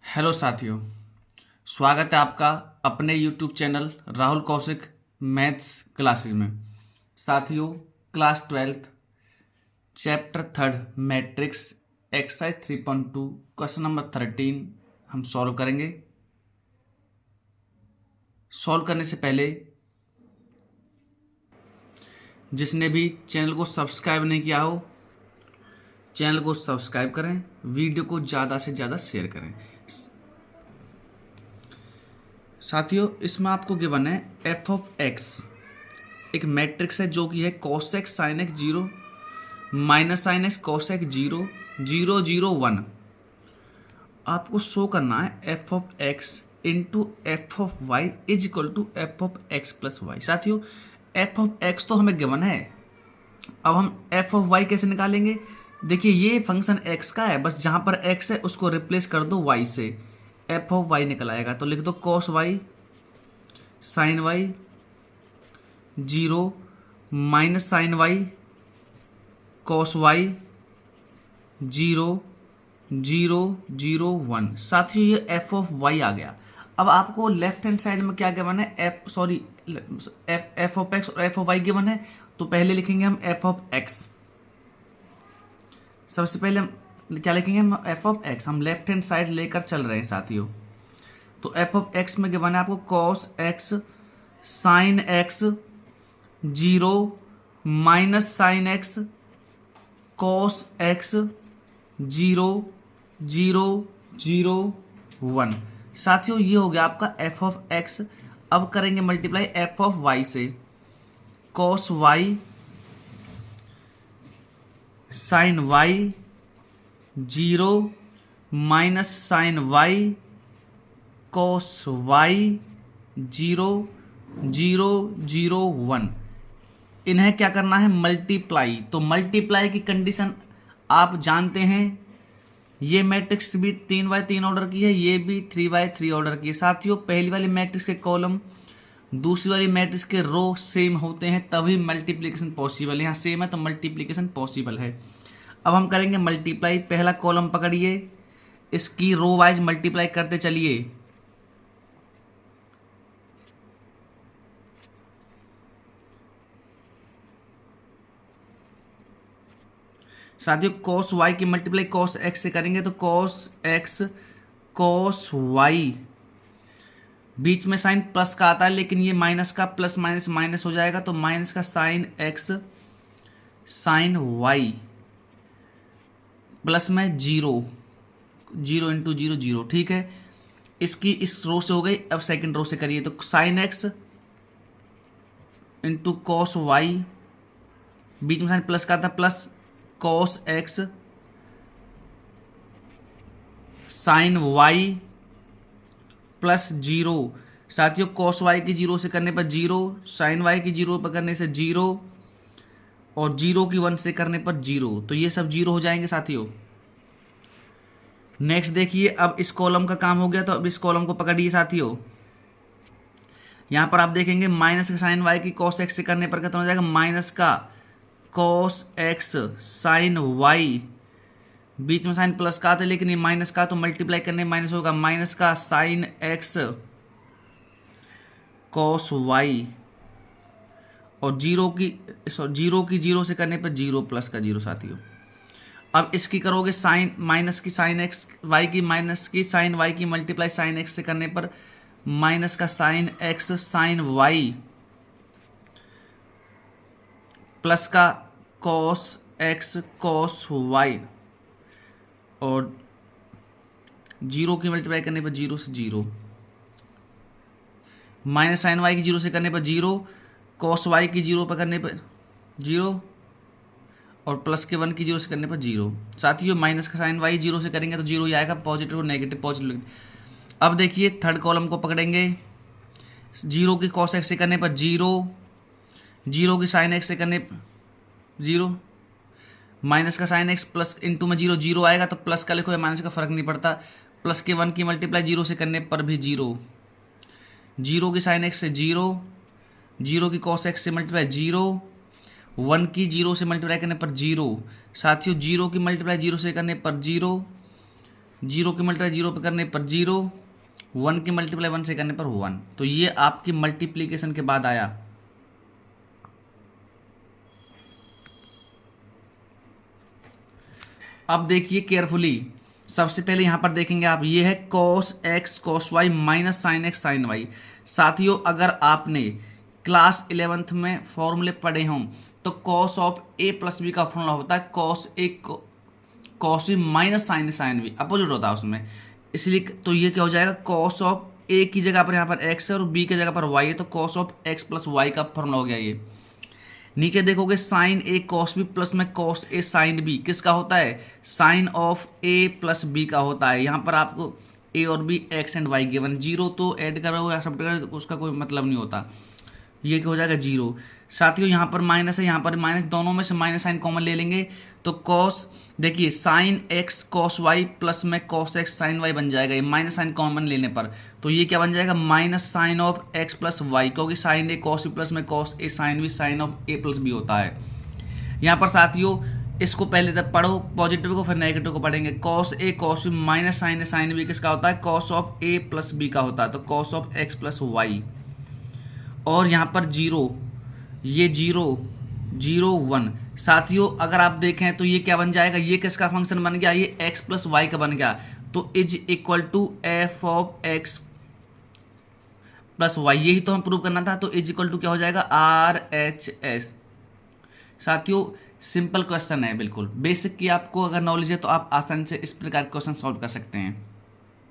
Hello साथियों, स्वागत है आपका अपने YouTube channel Rahul Kaushik maths classes में। साथियों, class 12 chapter 3 matrix exercise 3.2 question number 13 हम सॉल्व करेंगे। सॉल्व करने से पहले जिसने भी चैनल को सब्सक्राइब नहीं किया हो, चैनल को सब्सक्राइब करें, वीडियो को ज़्यादा से ज़्यादा शेयर करें। साथियों, इसमें आपको गिवन है एफ ऑफ एक्स एक मैट्रिक्स है जो कि है cos x sin x 0 minus sine x cos x 0 0 0 1। आपको शो करना है f of x into f of y is equal to f of x plus y. साथियों, एफ ऑफ एक्स तो हमें गिवन है, अब हम एफ ऑफ वाई कैसे निकालेंगे? देखिए, ये फंक्शन एक्स का है, बस जहां पर एक्स है उसको रिप्लेस कर दो वाई से, एफ ऑफ वाई निकल आएगा। तो लिख दो cos y sine y 0 minus sine y cos y 0 0 0 1। साथियों, ये एफ ऑफ वाई आ गया। अब आपको लेफ्ट हैंड साइड में क्या गिवन है? एफ ऑफ एक्स और एफ ऑफ वाई गिवन है, तो पहले लिखेंगे हम एफ ऑफ एक्स। सबसे पहले हम क्या लिखेंगे? हम एफ ऑफ एक्स, हम लेफ्ट हैंड साइड लेकर चल रहे हैं साथियों। तो एफ ऑफ एक्स में गिवन है आपको cos x sine x 0 minus sine x cos x 0 0 0 1। साथियों, ये हो गया आपका एफ ऑफ एक्स। अब करेंगे मल्टीप्लाई एफ ऑफ वाई से, cos y sine y 0 minus sine y cos y 0 0 0 1। इन्हें क्या करना है? मल्टीप्लाई। तो मल्टीप्लाई की कंडीशन आप जानते हैं, ये मैट्रिक्स भी 3x3 ऑर्डर की है, ये भी 3x3 ऑर्डर की है। साथियों, पहली वाली मैट्रिक्स के कॉलम दूसरी वाली मैट्रिक्स के रो सेम होते हैं तभी मल्टीप्लिकेशन पॉसिबल है। यहाँ सेम है तो मल्टीप्लिकेशन पॉसिबल है। अब हम करेंगे मल्टीप्लाई। पहला कॉलम पकड़िए, इसकी रो वाइज मल्टीप्लाई करते चलिए। साथियों, cos y की मल्टीप्लाई cos x से करेंगे तो cos x cos y, बीच में साइन प्लस का आता है लेकिन ये माइनस का, प्लस माइनस माइनस हो जाएगा तो माइनस का sine x sine y plus में 0 0 इंटू 0 0। ठीक है, इसकी इस रो से हो गई। अब सेकंड रो से करिए तो sine x into cos y, बीच में साइन प्लस का था, plus cos x sine y plus 0। साथियों, कॉस वाई की 0 से करने पर 0, साइन वाई की 0 पर करने से 0 और 0 की 1 से करने पर 0। तो ये सब 0 हो जाएंगे साथियों। नेक्स्ट देखिए, अब इस कॉलम का काम हो गया तो अब इस कॉलम को पकड़िए साथियों। यहां पर आप देखेंगे माइनस का साइन वाई की कॉस एक्स से करने पर कितना हो जाएगा? माइनस का कॉस एक्स साइन वाई, बीच में साइन प्लस का था लेकिन ये माइनस का, तो मल्टीप्लाई करने माइनस होगा, माइनस का साइन एक्स कॉस वाई और 0 की 0 से करने पर 0 प्लस का 0 साथियों। अब इसकी करोगे साइन माइनस की साइन एक्स वाई की माइनस की साइन वाई की मल्टीप्लाई साइन एक्स से करने पर माइनस का sine x sine y plus का कॉस एक्स कॉस वाई और 0 की मल्टीप्लाई करने पर 0 से 0, माइनस साइन वाई की 0 से करने पर 0, कॉस वाई की 0 पर करने पर 0 और प्लस के 1 की 0 से करने पर 0। साथियों, माइनस का साइन वाई 0 से करेंगे तो 0 ही आएगा, पॉजिटिव और नेगेटिव पॉजिटिव। अब देखिए थर्ड कॉलम को पकड़ेंगे, 0 की कॉस एक्स से करने पर 0, 0 की साइन एक्स से करने 0, माइनस का साइन एक्स प्लस इंटू में 0 0 आएगा तो प्लस का लिखो या माइनस का फर्क नहीं पड़ता। प्लस के 1 की मल्टीप्लाई 0 से करने पर भी 0, 0 की साइन एक्स से 0, 0 की कॉस एक्स से मल्टीप्लाई 0, 1 की 0 से मल्टीप्लाई करने पर 0। साथियों, 0 की मल्टीप्लाई 0 से करने पर 0, जीरो की मल्टीप्लाई जीरो पे करने पर जीरो, 1 की मल्टीप्लाई 1 से करने पर 1। तो ये आपकी मल्टीप्लीकेशन के बाद आया। अब देखिए केयरफुली, सबसे पहले यहां पर देखेंगे आप, ये है cos x cos y minus sine x sine y. साथियों अगर आपने क्लास 11th में फॉर्मूले पढ़े हों तो cos of a plus b का फॉर्मूला होता है cos a cos b minus sine sine b, opposite होता है उसमें। इसलिए तो ये क्या हो जाएगा, cos ऑफ a की जगह पर यहाँ पर x है और b की जगह पर y है, तो cos of x plus y का फॉर्मूला हो गया ये। नीचे देखोगे sine a cos b plus में कॉस ए साइन बी, किसका होता है, sine of a plus b का होता है। यहाँ पर आपको ए और b x and y given, zero तो ऐड करोगे या सब करोगे उसका कोई मतलब नहीं होता, ये क्या हो जाएगा जीरो। साथियों यहाँ पर माइनस है, यहाँ पर माइनस, दोनों में से माइनस साइन कॉमन ले लेंगे तो कॉस, देखिए sine x cos y plus में कॉस एक्स साइन वाई बन जाएगा, ये माइनस साइन कॉमन लेने पर तो ये क्या बन जाएगा, minus sine of x plus y, क्योंकि sine a cos b plus में cos a sine b sine of a plus b होता है। यहाँ पर साथियों इसको पहले तक पढ़ो, पॉजिटिव को फिर नेगेटिव को पढ़ेंगे। Cos a cos b minus sine a sine b किसका होता है, cos of a plus b का होता है, तो cos of x plus y. और यहाँ पर जीरो, ये जीरो जीरो वन। साथियों अगर आप देखें तो ये क्या बन जाएगा, ये किसका फंक्शन बन गया, ये x प्लस वाई का बन गया, तो is equal to f of x plus y, यही तो हम प्रूव करना था। तो इज इक्वल टू क्या हो जाएगा, RHS। साथियों सिंपल क्वेश्चन है, बिल्कुल बेसिक की आपको अगर नॉलेज है तो आप आसानी से इस प्रकार के क्वेश्चन सॉल्व कर सकते हैं।